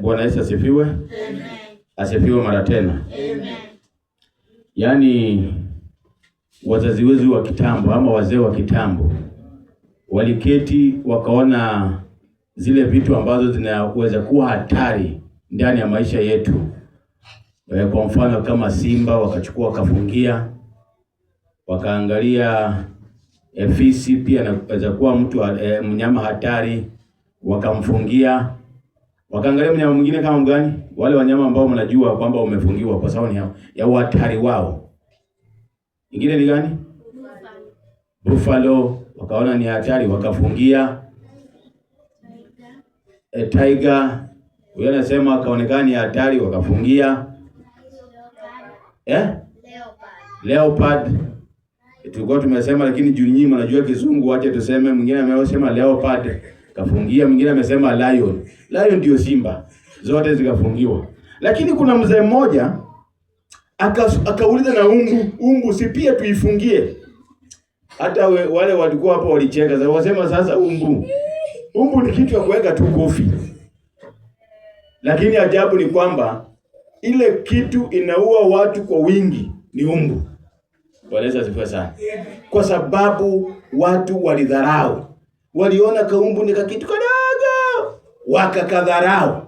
Bwana Yesu asifiwe. Amen. Asifiwe mara tena. Amen. Yaani wazazi wetu wa kitambo ama wazee wa kitambo waliketi wakaona zile vitu ambazo zinaweza kuwa hatari ndani ya maisha yetu. Kwa mfano kama simba wakachukua wakafungia, wakaangalia fisi pia anaweza kuwa mtu mnyama hatari wakamfungia. Wakaangalia mnyama mwingine kama mgani? Wale wanyama ambao mnajua kwamba umefungiwa kwa sababu ya uhatari wao. Ingine ni gani? Buffalo. Wakaona ni hatari wakafungia. Tiger. Huyo anasema akaonekana ni hatari wakafungia. Leopard. Tulikuwa tumesema lakini juu nyinyi mnajua kizungu, acha tuseme mwingine amesema leopard kafungia, mwingine amesema lion. Lion ndio simba. Zote zikafungiwa. Lakini kuna mzee mmoja akauliza na umbu si pia tuifungie? Hata wale walikuwa hapo walicheka. Sasa wasema sasa umbu ni kitu ya kuweka tu kofi. Lakini ajabu ni kwamba ile kitu inaua watu kwa wingi ni umbu. Bwana Yesu asifiwe sana. Kwa sababu watu walidharau. Waliona kaumbu ni kitu kadogo, wakakadharau.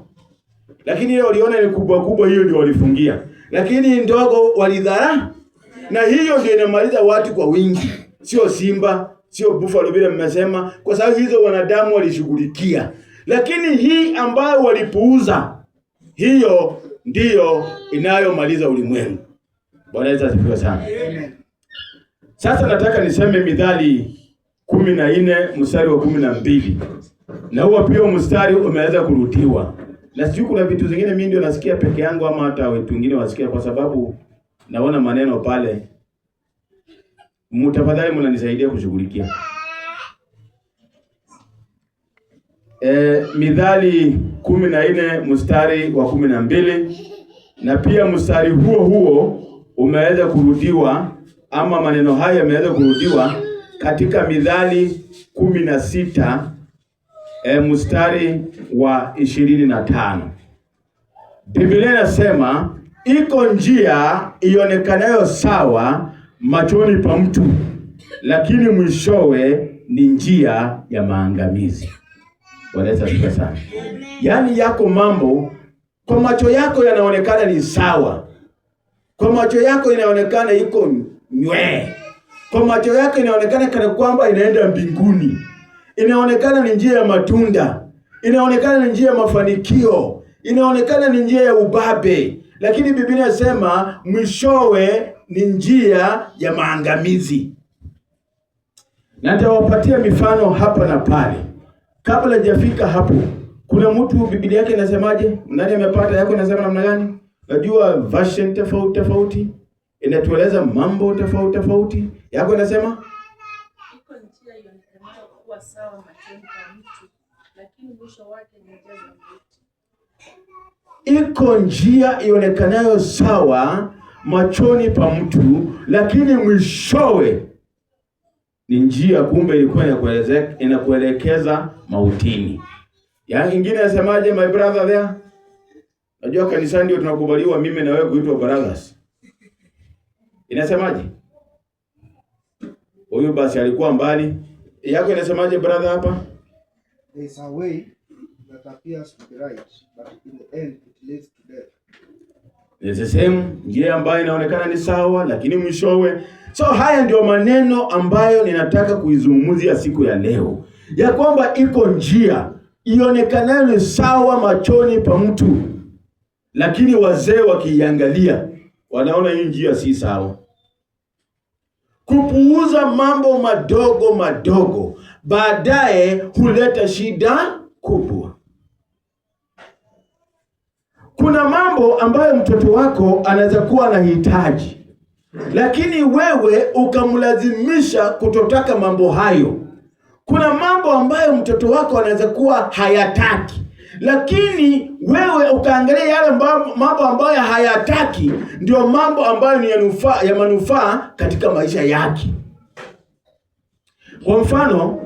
Lakini ile waliona ni kubwa kubwa, hiyo ndio walifungia. Lakini ndogo walidharau. Na hiyo ndio inamaliza watu kwa wingi. Sio simba, sio buffalo vile mmesema, kwa sababu hizo wanadamu walishughulikia. Lakini hii ambayo walipuuza, hiyo ndiyo inayomaliza ulimwengu. Bwana Yesu asifiwe sana. Amen. Sasa nataka niseme Mithali 14 mstari wa 12. Na huo pia mstari umeweza kurudiwa. Na sijui kuna vitu zingine mimi ndio nasikia peke yangu ama hata watu wengine wasikia, kwa sababu naona maneno pale. Mtafadhali mnanisaidia kushughulikia. Mithali 14 mstari wa 12, na pia mstari huo umeweza kurudiwa, ama maneno haya yameweza kurudiwa katika Mithali 16 mstari wa 25. Biblia inasema iko njia ionekanayo sawa machoni pa mtu, lakini mwishowe ni njia ya maangamizi. Wanaweza kusikia sana. Yaani yako mambo kwa macho yako yanaonekana ni sawa. Kwa macho yako inaonekana iko nywe. Kwa macho yako inaonekana kana kwamba inaenda mbinguni. Inaonekana ni njia ya matunda. Inaonekana ni njia ya mafanikio. Inaonekana ni njia ya ubabe. Lakini Biblia inasema mwishowe ni njia ya maangamizi. Na nitawapatia mifano hapa na pale. Kabla hajafika hapo, kuna mtu Biblia yake inasemaje? Nani amepata yako inasema namna gani? Najua version tofauti inatueleza mambo tofauti. Yako inasema iko njia ionekanayo kuwa sawa machoni pa mtu, lakini mwisho wake ni njia za mauti. Iko njia ionekanayo sawa machoni pa mtu, lakini mwishowe ni njia kumbe ilikuwa inakuelekeza mautini. Ya ingine nasemaje my brother there? Najua kanisa ndio tunakubaliwa mimi na wewe kuitwa brothers. Inasemaje? Huyu basi alikuwa mbali. Yako inasemaje brother hapa? There is a way that appears to be right, but in the end it leads to death. It's the same, njia ambayo inaonekana ni sawa lakini mwishowe. So haya ndio maneno ambayo ninataka kuizungumzia siku ya leo. Ya kwamba iko njia ionekanayo ni sawa machoni pa mtu, lakini wazee wakiangalia wanaona hii njia si sawa. Kupuuza mambo madogo baadaye huleta shida kubwa. Kuna mambo ambayo mtoto wako anaweza kuwa anahitaji, lakini wewe ukamlazimisha kutotaka mambo hayo. Kuna mambo ambayo mtoto wako anaweza kuwa hayataki, lakini wewe ukaangalia yale mambo ambayo hayataki ndio mambo ambayo ni ya manufaa katika maisha yake. Kwa mfano,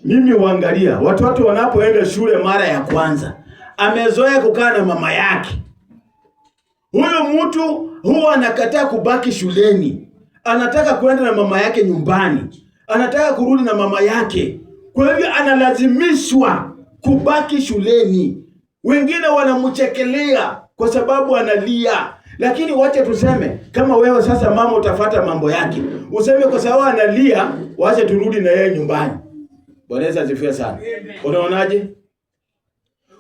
mimi huangalia watoto wanapoenda shule mara ya kwanza, amezoea kukaa na mama yake. Huyo mtu huwa anakataa kubaki shuleni. Anataka kwenda na mama yake nyumbani. Anataka kurudi na mama yake. Kwa hivyo analazimishwa kubaki shuleni. Wengine wanamchekelea kwa sababu analia. Lakini wacha tuseme, kama wewe sasa mama utafuata mambo yake. Useme kwa sababu analia, wacha turudi na yeye nyumbani. Bwana Yesu asifiwe sana. Unaonaje?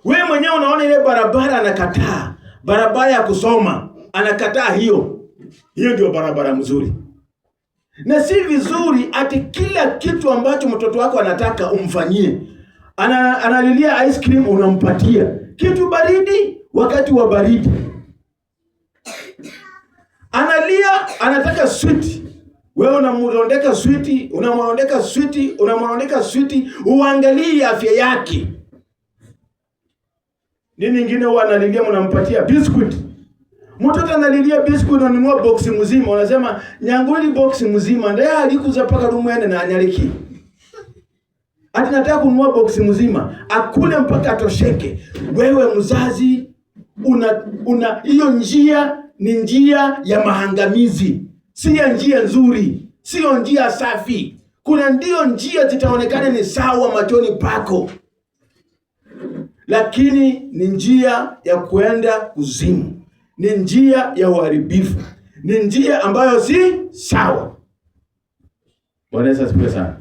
Wewe mwenyewe unaona ile barabara anakataa. Barabara ya kusoma anakataa hiyo. Hiyo ndio barabara mzuri. Na si vizuri ati kila kitu ambacho mtoto wako anataka umfanyie. Analilia ice cream unampatia. Kitu baridi wakati wa baridi. Analia anataka sweet. Wewe unamrondeka sweet, unamrondeka sweet, uangalie afya yake. Nini nyingine huwa analilia mnampatia biscuit. Mtoto analilia biscuit unanunua box mzima, unasema nyanguli box mzima, ndio alikuza paka rumwene na anyaliki. Ati nataka kununua box mzima, akule mpaka atosheke. Wewe mzazi una hiyo njia ni njia ya mahangamizi. Si ya njia nzuri, sio njia safi. Kuna ndio njia zitaonekana ni sawa machoni pako, lakini ni njia ya kwenda kuzimu. Ni njia ya uharibifu. Ni njia ambayo si sawa. Bwana Yesu asifiwe sana.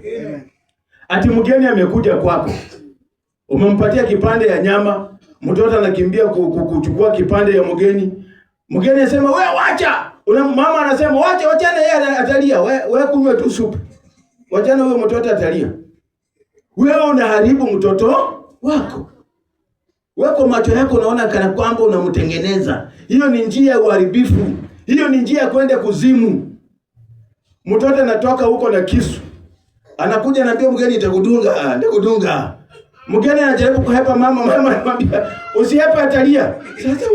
Ati mgeni amekuja kwako. Umempatia kipande ya nyama, mtoto anakimbia kuchukua kipande ya mgeni. Mgeni anasema, "Wewe wacha." Mama anasema, "Wacha na yeye atalia. Wewe kunywa tu supu. Wachana huyo mtoto atalia." Wewe unaharibu mtoto wako. Wewe kwa macho yako unaona kana kwamba unamtengeneza. Hiyo ni njia ya uharibifu. Hiyo ni njia ya kwenda kuzimu. Mtoto anatoka huko na kisu. Anakuja anambia mgeni nitakudunga. Mgeni anajaribu kuhepa mama anamwambia, "Usihepa atalia." Sasa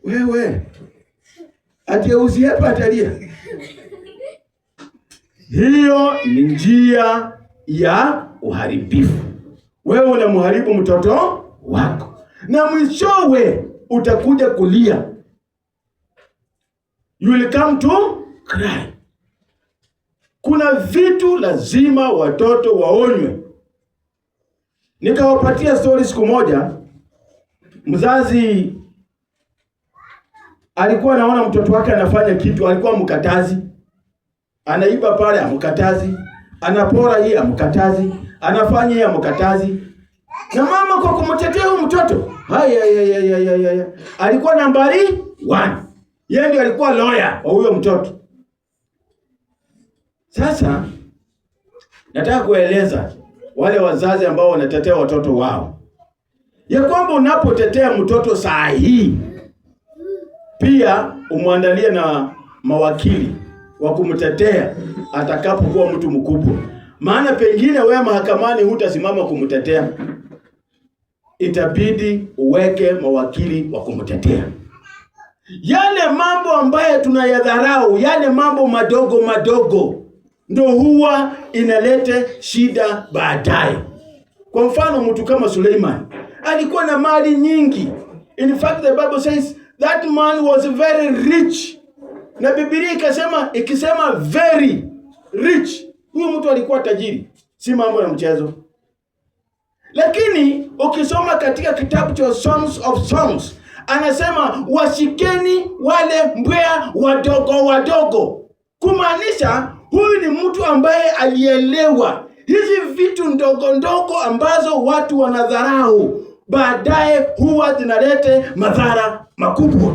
wewe ati usihepa atalia. Hiyo ni njia ya uharibifu. Wewe unamharibu mtoto wako. Na mwishowe utakuja kulia. You will come to cry. Kuna vitu lazima watoto waonywe. Nikawapatia story siku moja. Mzazi alikuwa anaona mtoto wake anafanya kitu, alikuwa mkatazi. Anaiba pale amkatazi, anapora hii amkatazi, anafanya hii amkatazi. Na mama kwa kumtetea huyu mtoto, haya alikuwa nambari 1. Yeye ndiye alikuwa lawyer wa huyo mtoto. Sasa nataka kueleza wale wazazi ambao wanatetea watoto wao, ya kwamba unapotetea mtoto saa hii, pia umwandalie na mawakili wa kumtetea atakapokuwa mtu mkubwa. Maana pengine wewe mahakamani hutasimama kumtetea. Itabidi uweke mawakili wa kumtetea. Yale mambo ambayo tunayadharau, yale mambo madogo ndio huwa inalete shida baadaye. Kwa mfano mtu kama Suleiman alikuwa na mali nyingi. In fact the Bible says that man was very rich. Na Biblia ikisema very rich, huyo mtu alikuwa tajiri. Si mambo ya mchezo. Lakini ukisoma katika kitabu cha Songs of Songs, anasema washikeni wale mbweha wadogo. Kumaanisha huyu ni mtu ambaye alielewa hizi vitu ndogo ambazo watu wanadharau, baadaye huwa zinalete madhara makubwa.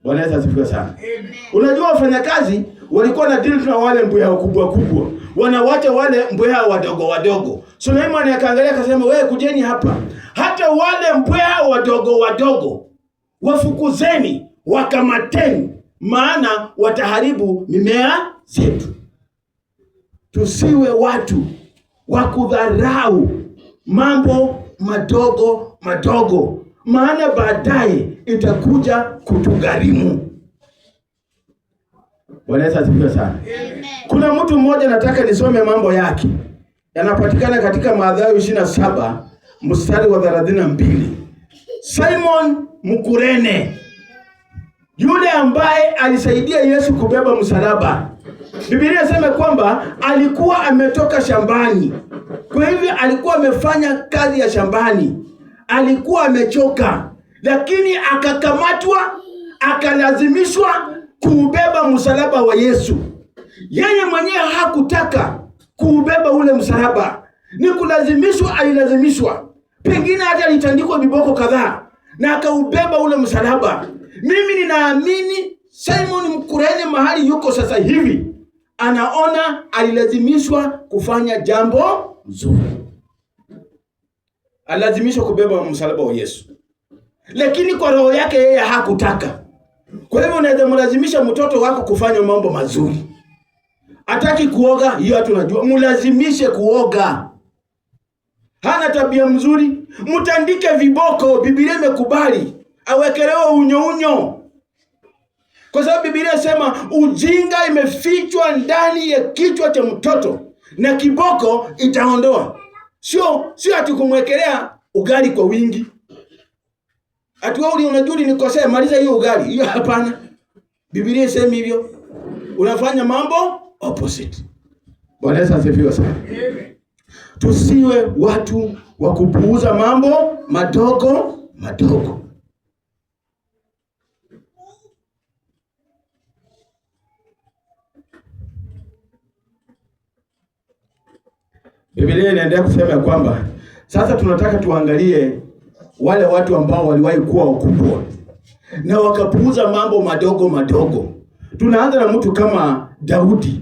Bwana Yesu asifiwe sana. Unajua wafanyakazi walikuwa na deal na wale mbweha kubwa. Wanawacha wale mbweha wadogo. Suleiman akaangalia akasema, "Wewe kujeni hapa. Hata wale mbweha wadogo wafukuzeni, wakamateni, maana wataharibu mimea zetu." Tusiwe watu wa kudharau mambo madogo, maana baadaye itakuja kutugharimu. Bwana Yesu asifiwe sana. Kuna mtu mmoja nataka nisome mambo yake. Yanapatikana katika Mathayo 27 mstari wa 32. Simon Mkurene, yule ambaye alisaidia Yesu kubeba msalaba. Biblia inasema kwamba alikuwa ametoka shambani. Kwa hivyo alikuwa amefanya kazi ya shambani. Alikuwa amechoka, lakini akakamatwa, akalazimishwa kuubeba msalaba wa Yesu. Yeye mwenyewe hakutaka kuubeba ule msalaba. Ni kulazimishwa, alilazimishwa. Pengine hata alitandikwa viboko kadhaa na akaubeba ule msalaba. Mimi ninaamini Simon Mkurene mahali yuko sasa hivi anaona alilazimishwa kufanya jambo nzuri. Alilazimishwa kubeba msalaba wa Yesu. Lakini kwa roho yake yeye hakutaka. Kwa hivyo unaweza mlazimisha mtoto wako kufanya mambo mazuri. Hataki kuoga, hiyo tunajua. Mlazimishe kuoga. Hana tabia mzuri, mtandike viboko. Biblia imekubali awekelewe unyo. Kwa sababu Biblia inasema ujinga imefichwa ndani ya kichwa cha mtoto na kiboko itaondoa. Sio ati kumwekelea ugali kwa wingi. Ati wewe unajua nikosea, maliza hiyo ugali. Hiyo hapana. Biblia inasema hivyo. Unafanya mambo opposite. Bwana Yesu asifiwe sana. Tusiwe watu wa kupuuza mambo madogo. Biblia inaendelea kusema kwamba sasa tunataka tuangalie wale watu ambao waliwahi kuwa wakubwa na wakapuuza mambo madogo. Tunaanza na mtu kama Daudi.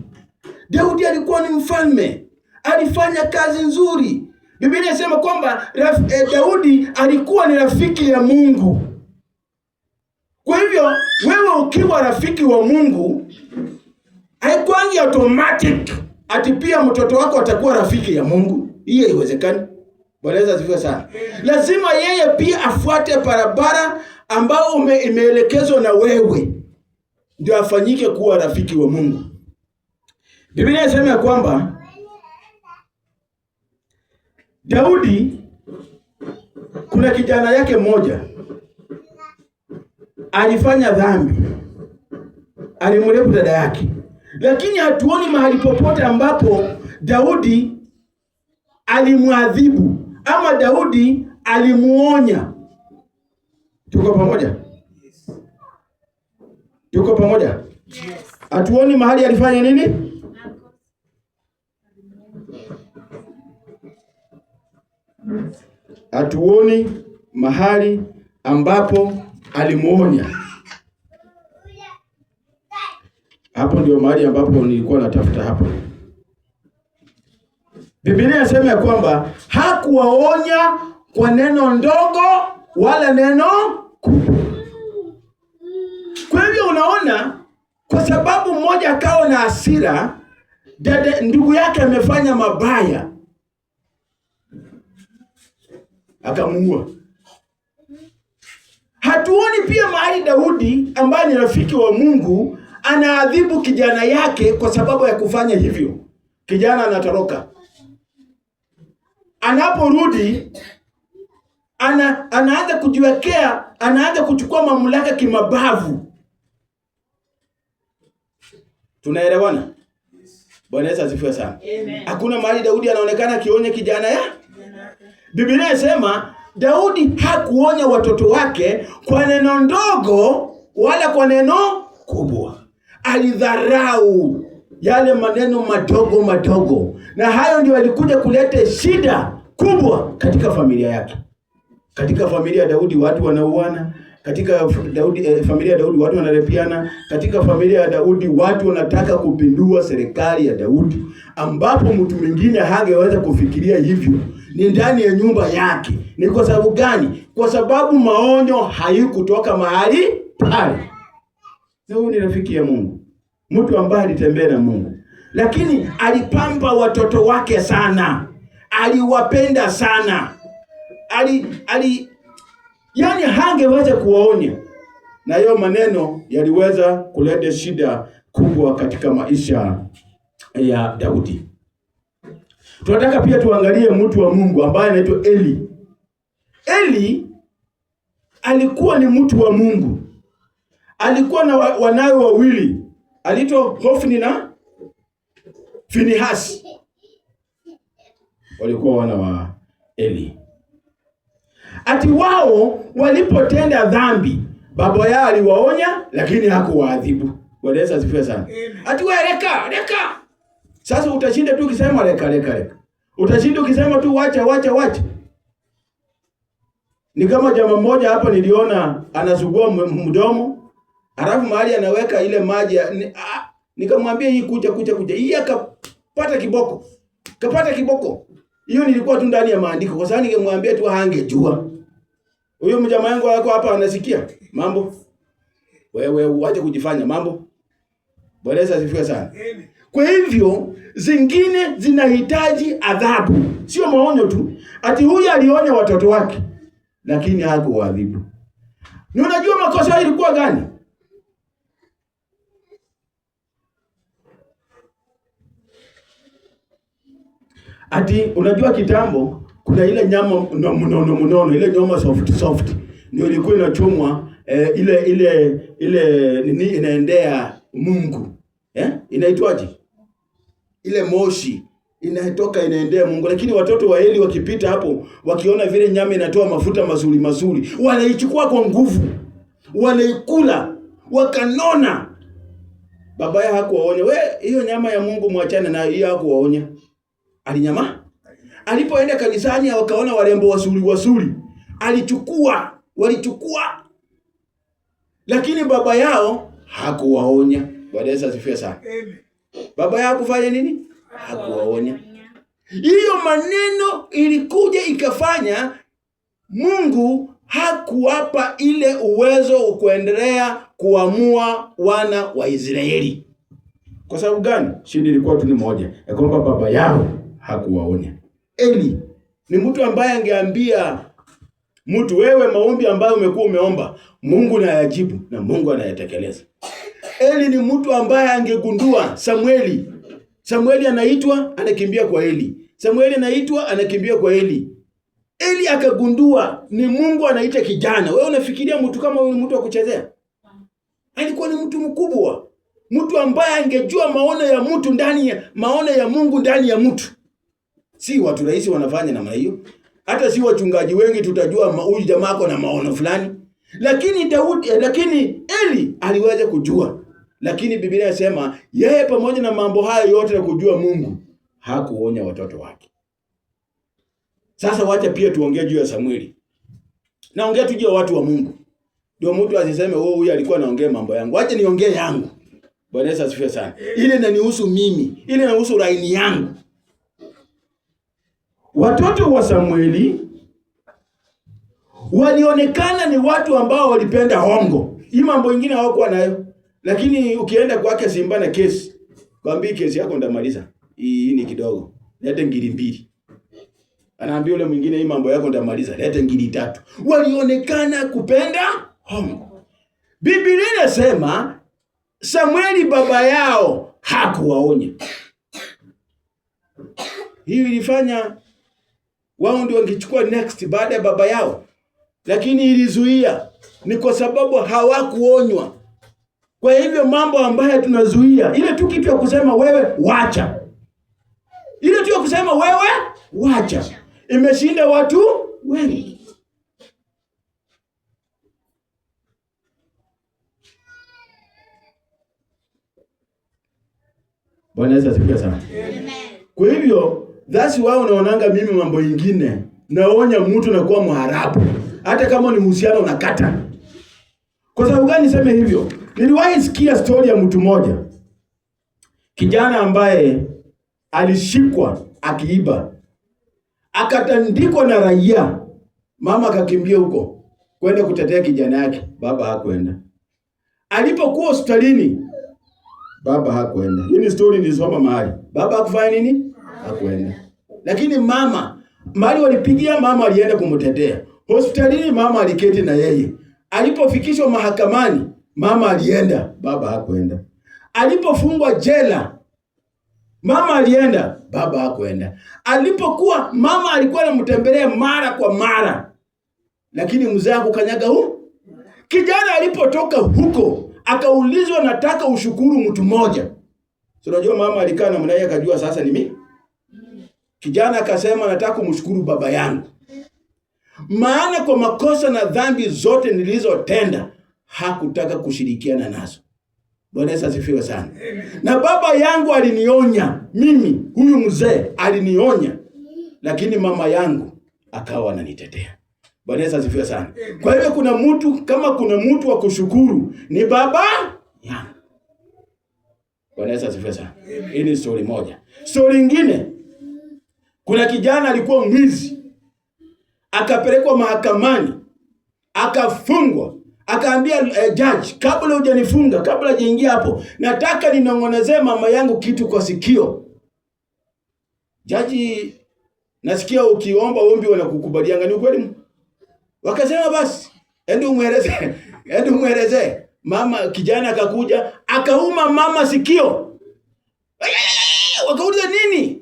Daudi alikuwa ni mfalme, alifanya kazi nzuri. Biblia inasema kwamba Daudi alikuwa ni rafiki ya Mungu. Kwa hivyo wewe ukiwa rafiki wa Mungu, haikwangi automatic ati pia mtoto wako atakuwa rafiki ya Mungu. Hiyo haiwezekani. Bwana Yesu asifiwe sana. Lazima yeye pia afuate barabara ambao imeelekezwa na wewe, ndio afanyike kuwa rafiki wa Mungu. Biblia inasema kwamba Daudi, kuna kijana yake mmoja alifanya dhambi, alimrepu dada yake, lakini hatuoni mahali popote ambapo Daudi alimwadhibu ama Daudi alimuonya. Tuko pamoja? Tuko pamoja? Yes. Hatuoni mahali alifanya nini? Hatuoni mahali ambapo alimuonya. Hapo ndio mahali ambapo nilikuwa natafuta hapo. Biblia inasema kwamba hakuwaonya kwa neno ndogo wala neno kubwa. Kwa hivyo unaona, kwa sababu mmoja akawa na hasira, ndugu yake amefanya mabaya, akamuua. Hatuoni pia mahali Daudi ambaye ni rafiki wa Mungu anaadhibu kijana yake kwa sababu ya kufanya hivyo. Kijana anatoroka. Anaporudi anaanza kujiwekea, anaanza kuchukua mamlaka kimabavu. Tunaelewana? Bwana Yesu asifiwe sana. Hakuna mahali Daudi anaonekana akionya kijana ya. Biblia inasema Daudi hakuonya watoto wake kwa neno ndogo wala kwa neno kubwa. Alidharau yale maneno madogo. Na hayo ndio alikuja kuleta shida kubwa katika familia yake. Katika familia ya Daudi watu wanauana. Katika familia ya Daudi watu wanarepiana. Katika familia ya Daudi watu wanataka kupindua serikali ya Daudi, ambapo mtu mwingine hangeweza kufikiria hivyo. Ni ndani ya nyumba yake. Ni kwa sababu gani? Kwa sababu maonyo haikutoka mahali pale. Huyu ni rafiki ya Mungu, mtu ambaye alitembea na Mungu, lakini alipamba watoto wake sana, aliwapenda sana, yani hangeweza kuwaonya, na hiyo maneno yaliweza kuleta shida kubwa katika maisha ya Daudi. Tunataka pia tuangalie mtu wa Mungu ambaye anaitwa Eli. Eli alikuwa ni mtu wa Mungu. Alikuwa na wanawe wawili, aliitwa Hofni na Finehasi. Walikuwa wana wa Eli. Ati wao walipotenda dhambi, baba yao aliwaonya lakini hakuwaadhibu. Bwana Yesu asifiwe sana. Ati wewe leka. Sasa utashinda tu ukisema leka. Utashinda ukisema tu wacha. Ni kama jamaa mmoja hapa niliona anasugua mdomo, alafu mahali anaweka ile maji, nikamwambia hii kuja. Hii akapata kiboko. Hiyo nilikuwa tu ndani ya maandiko. Kwa sababu ningemwambia tu hangejua. Huyo mjamaa wangu wako hapa anasikia mambo. Wewe uache kujifanya mambo. Bwana Yesu asifiwe sana. Kwa hivyo zingine zinahitaji adhabu, sio maonyo tu. Ati huyu alionya watoto wake lakini hakuwaadhibu. Ni unajua makosa ilikuwa gani? Ati unajua kitambo kuna ile nyama mnono, ile nyama soft ndio ilikuwa inachomwa, ile nini inaendea Mungu. Inaitwaje? Ile moshi inatoka inaendea Mungu. Lakini watoto wa Eli wakipita hapo, wakiona vile nyama inatoa mafuta mazuri, wanaichukua kwa nguvu, wanaikula, wakanona. Baba yao hakuwaonya, hiyo nyama ya Mungu mwachane na hiyo, hakuwaonya. Alinyama. Alipoenda kanisani wakaona warembo wasuri, walichukua. Lakini baba yao hakuwaonya. Bwana Yesu asifiwe sana. Baba yao kufanya nini? Hakuwaonya. Hiyo maneno ilikuja ikafanya Mungu hakuwapa ile uwezo kuendelea kuamua wana wa Israeli. Kwa sababu gani? Shida ilikuwa tu ni moja, ya kwamba baba yao hakuwaonya. Eli ni mtu ambaye angeambia mtu, wewe maombi ambayo umekuwa umeomba, Mungu anayajibu na Mungu anayatekeleza. Eli ni mtu ambaye angegundua Samueli anaitwa, anakimbia kwa Eli. Samueli anaitwa, anakimbia kwa Eli. Eli akagundua ni Mungu anaita kijana. Wewe unafikiria mtu kama huyu mtu wa kuchezea? Alikuwa ni mtu mkubwa. Mtu ambaye angejua maono ya Mungu ndani ya mtu. Si watu rahisi wanafanya namna hiyo. Hata si wachungaji wengi tutajua huyu jamaa ako na maono fulani. Lakini Eli aliweza kujua. Lakini Biblia inasema yeye pamoja na mambo haya yote ya kujua Mungu hakuonya watoto wake. Sasa wacha pia tuongee juu ya Samueli. Naongea tu juu ya watu wa Mungu. Ndio mtu asiseme huyu alikuwa anaongea mambo yangu. Wacha niongee yangu. Bwana Yesu asifiwe sana. Ile inanihusu mimi, ile inahusu laini yangu. Watoto wa Samueli walionekana ni watu ambao walipenda hongo. Hii mambo mengine hawakuwa nayo. Lakini ukienda kwake Simba na kesi, kwambie kesi yako ndamaliza. Hii ni kidogo. Leta ngiri 2. Anaambia yule mwingine hii mambo yako ndamaliza. Leta ngiri 3. Walionekana kupenda hongo. Biblia inasema Samueli baba yao hakuwaonya. Hii ilifanya wao ndio wangechukua next baada ya baba yao. Lakini ilizuia ni kwa sababu hawakuonywa. Kwa hivyo mambo ambayo tunazuia, ile tu kitu ya kusema wewe wacha. Ile tu ya kusema wewe wacha. Imeshinda watu wengi. Bwana Yesu asifiwe sana. Amen. Kwa hivyo, that's why unaonanga mimi mambo mengine naonya mtu na kuwa mharabu. Hata kama ni uhusiano unakata. Kwa sababu gani niseme hivyo? Niliwahi sikia story ya mtu mmoja. Kijana ambaye alishikwa akiiba. Akatandikwa na raia. Mama akakimbia huko kwenda kutetea kijana yake. Baba hakuenda. Alipokuwa hospitalini, baba hakuenda. Hii ni story nilisoma mahali. Baba hakufanya nini? Hakuenda. Lakini mama, mahali walipigia mama alienda kumtetea. Hospitalini mama aliketi na yeye. Alipofikishwa mahakamani, mama alienda, baba hakuenda. Alipofungwa jela, mama alienda, baba hakuenda. Alipokuwa mama alikuwa anamtembelea mara kwa mara. lakini mzee akukanyaga huko. Kijana alipotoka huko akaulizwa, nataka ushukuru mtu mmoja. So unajua mama alikaa na mwanae akajua sasa ni mimi. Kijana akasema, nataka kumshukuru baba yangu, maana kwa makosa na dhambi zote nilizotenda hakutaka kushirikiana nazo. Bwana Yesu asifiwe sana. Na baba yangu alinionya mimi, huyu mzee alinionya, lakini mama yangu akawa ananitetea. Bwana Yesu asifiwe sana. Kwa hivyo kuna mtu, kama kuna mtu wa kushukuru ni baba yangu. Bwana Yesu asifiwe sana. Hii ni story moja. Story nyingine, kuna kijana alikuwa mwizi, akapelekwa mahakamani, akafungwa. Akaambia judge, kabla hujanifunga, kabla hajaingia hapo, nataka ninong'onezee mama yangu kitu kwa sikio. Judge, nasikia ukiomba ombi wanakukubalianga, ni ukweli? Wakasema basi, ende umweleze. Mama, kijana akakuja, akauma mama sikio. Wakauliza nini?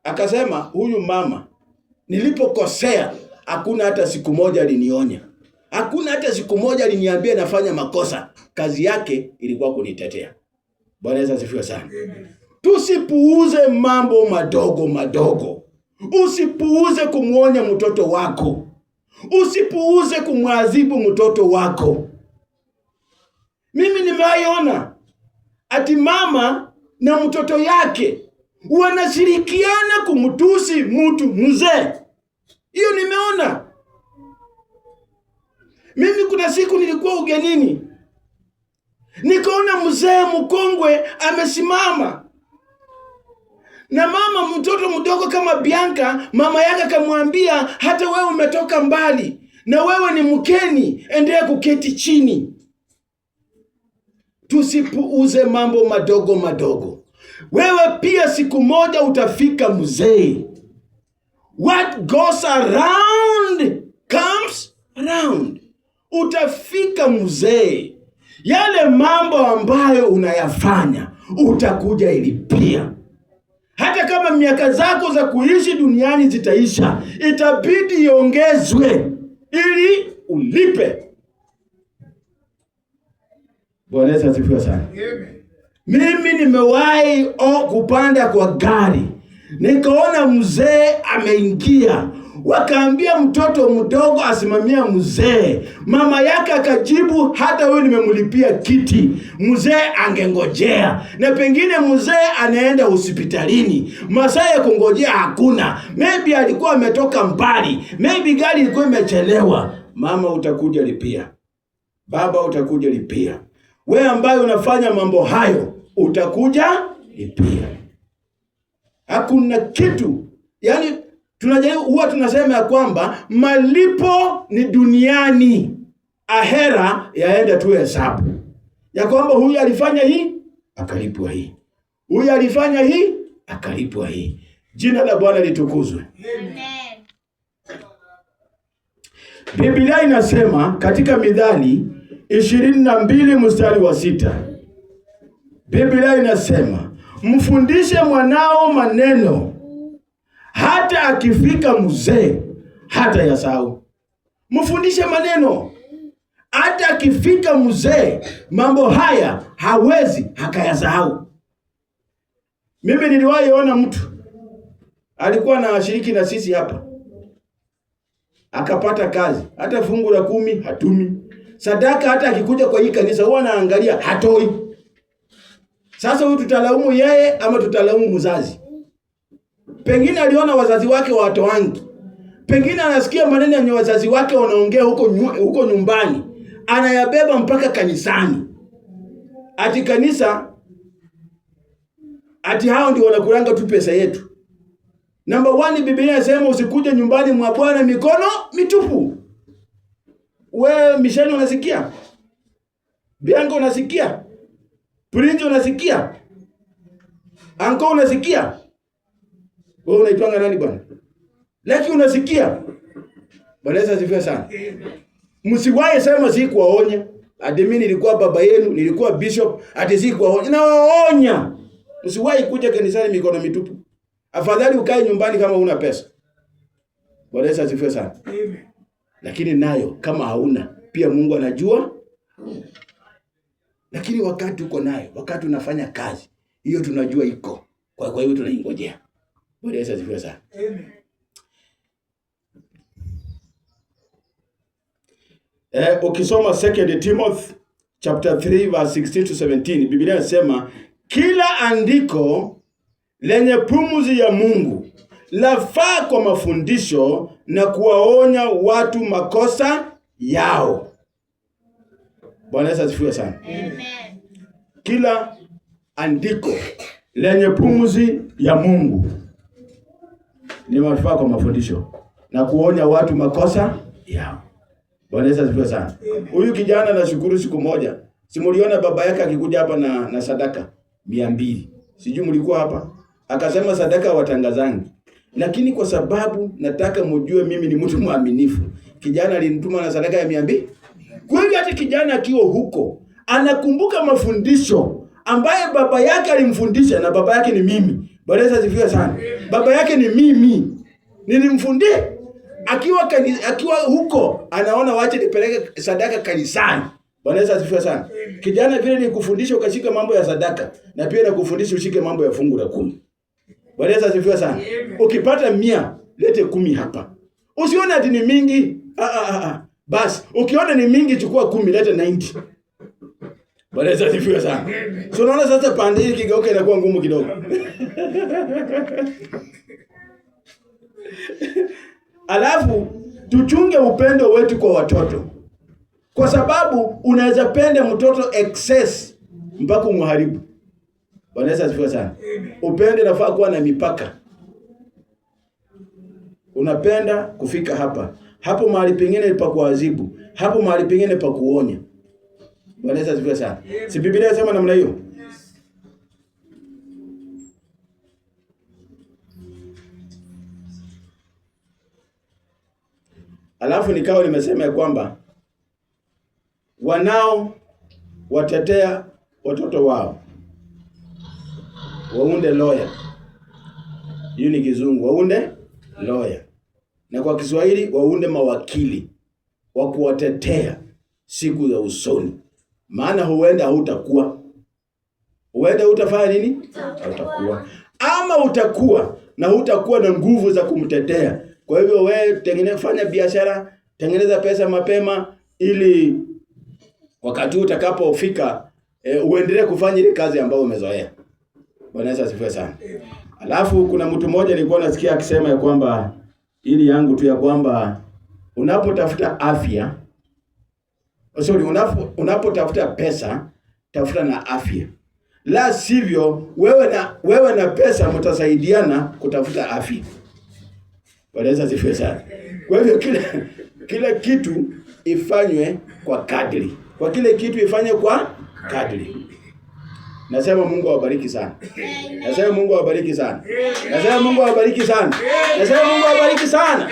Akasema, huyu mama nilipokosea hakuna hata siku moja alinionya. Hakuna hata siku moja aliniambia nafanya makosa. Kazi yake ilikuwa kunitetea. Bwana Yesu asifiwe sana. Tusipuuze mambo madogo madogo. Usipuuze kumuonya mtoto wako. Usipuuze kumwadhibu mtoto wako. Mimi nimeona ati mama na mtoto yake wanashirikiana kumtusi mtu mzee. Hiyo nimeona. Mimi kuna siku nilikuwa ugenini, nikaona mzee mkongwe amesimama na mama mtoto mdogo kama Bianca. Mama yake akamwambia, hata wewe umetoka mbali na wewe ni mkeni, endelea kuketi chini. Tusipuuze mambo madogo madogo. Wewe pia siku moja utafika mzee. What goes around comes around. Utafika mzee. Yale mambo ambayo unayafanya utakuja ilipia. Hata kama miaka zako za kuishi duniani zitaisha, itabidi iongezwe ili ulipe. Bwana Yesu asifiwe sana. Mimi nimewahi kupanda kwa gari, nikaona mzee ameingia. Wakaambia mtoto mdogo asimamia mzee. Mama yake akajibu, hata wewe nimemlipia kiti, mzee angengojea. Na pengine mzee anaenda hospitalini, masaa ya kungojea hakuna. Maybe alikuwa ametoka mbali, maybe gari ilikuwa imechelewa. Mama utakuja lipia, baba utakuja lipia. Wewe ambaye unafanya mambo hayo utakuja lipia. Hakuna kitu, yani tunajaribu, huwa tunasema ya kwamba malipo ni duniani, ahera yaenda tu hesabu ya kwamba huyu alifanya hii akalipwa hii, huyu alifanya hii akalipwa hii. Jina la Bwana litukuzwe. Amen. Biblia inasema katika Mithali 22 mstari wa 6. Biblia inasema, mfundishe mwanao maneno, hata akifika mzee hata yasahau. Mfundishe maneno, hata akifika mzee mambo haya hawezi akayasahau. Mimi niliwahi ona mtu alikuwa na shiriki na sisi hapa, akapata kazi, hata fungu la 10 hatumi. Sadaka hata akikuja kwa hii kanisa huwa anaangalia hatoi. Sasa huyu tutalaumu yeye ama tutalaumu mzazi? Pengine aliona wazazi wake watoangi. Pengine anasikia maneno ya wazazi wake wanaongea huko nyumbani, anayabeba mpaka kanisani. Ati kanisa, ati hao ndio wanakulanga tu pesa yetu. Number 1, Biblia inasema usikuje nyumbani mwa Bwana mikono mitupu. Wewe misheni unasikia? Bianca unasikia? Prince unasikia? Anko unasikia? Wewe unaitwanga nani bwana? Laki unasikia? Bwana Yesu asifiwe sana. Msiwahi sema si kuwaonya. Ati mimi nilikuwa baba yenu, nilikuwa bishop, ati si kuwaonya. Nawaonya. Msiwahi kuja kanisani mikono mitupu. Afadhali ukae nyumbani kama una pesa. Bwana Yesu asifiwe sana. Amen. Lakini nayo kama hauna, pia Mungu anajua. Lakini wakati uko nayo, wakati unafanya kazi, hiyo tunajua iko. Kwa hiyo tunaingojea. Bwana Yesu asifiwe sana. Amen. Ukisoma 2 Timothy chapter 3 verse 16 to 17, Biblia inasema kila andiko lenye pumzi ya Mungu lafaa kwa mafundisho na kuwaonya watu makosa yao. Bwana Yesu asifiwe sana. Amen. Kila andiko lenye pumzi ya Mungu ni mafaa kwa mafundisho na kuonya watu makosa yao. Bwana Yesu asifiwe sana. Huyu kijana nashukuru siku moja, simuliona baba yake akikuja hapa na sadaka 200. Sijui mlikuwa hapa. Akasema sadaka watangazangi. Lakini kwa sababu nataka mjue mimi ni mtu mwaminifu, kijana alinituma na sadaka ya 200. Kwa hiyo hata kijana akiwa huko anakumbuka mafundisho ambaye baba yake alimfundisha, na baba yake ni mimi. Bwana Yesu asifiwe sana. Baba yake ni mimi. Nilimfundisha akiwa huko anaona wache nipeleke sadaka kanisani. Bwana Yesu asifiwe sana. Kijana vile nikufundisha ukashika mambo ya sadaka, na pia nakufundisha ushike mambo ya fungu la 10. Bwana Yesu asifiwe sana. Ukipata 100 lete 10 hapa. Usione ati ni mingi. Basi ukiona ni mingi chukua 10 lete 90. Bwana Yesu asifiwe sana. So unaona sasa pande hii kigeuka inakuwa ngumu kidogo. Alafu tuchunge upendo wetu kwa watoto. Kwa sababu unaweza penda mtoto excess mpaka umharibu. Bwana Yesu asifiwe sana. Upendo unafaa kuwa na mipaka. Unapenda kufika hapa. Hapo mahali pengine pa kuadhibu. Hapo mahali pengine pa kuonya. Bwana Yesu asifiwe sana. Si Biblia inasema namna hiyo? Alafu nikawa nimesema ya kwamba wanao watetea watoto wao waunde lawyer. Hiyo ni kizungu, waunde lawyer. Na kwa Kiswahili waunde mawakili wa kuwatetea siku za usoni. Maana huenda hutakuwa. Huenda utafanya nini? Utakuwa. Ama utakuwa na hutakuwa na nguvu za kumtetea. Kwa hivyo wewe fanya biashara, tengeneza pesa mapema ili wakati utakapofika uendelee kufanya ile kazi ambayo umezoea. Bwana Yesu asifiwe sana. Alafu kuna mtu mmoja nilikuwa nasikia akisema ya kwamba ili yangu tu ya kwamba unapotafuta afya, unapotafuta pesa, tafuta na afya. La sivyo wewe na pesa mtasaidiana kutafuta afya. Bwana Yesu asifiwe sana. Kwa hivyo kila kitu ifanywe kwa kadri. Kwa kile kitu ifanye kwa kadri. Nasema Mungu awabariki sana. Nasema Mungu awabariki sana. Nasema Mungu awabariki sana. Nasema Mungu awabariki sana.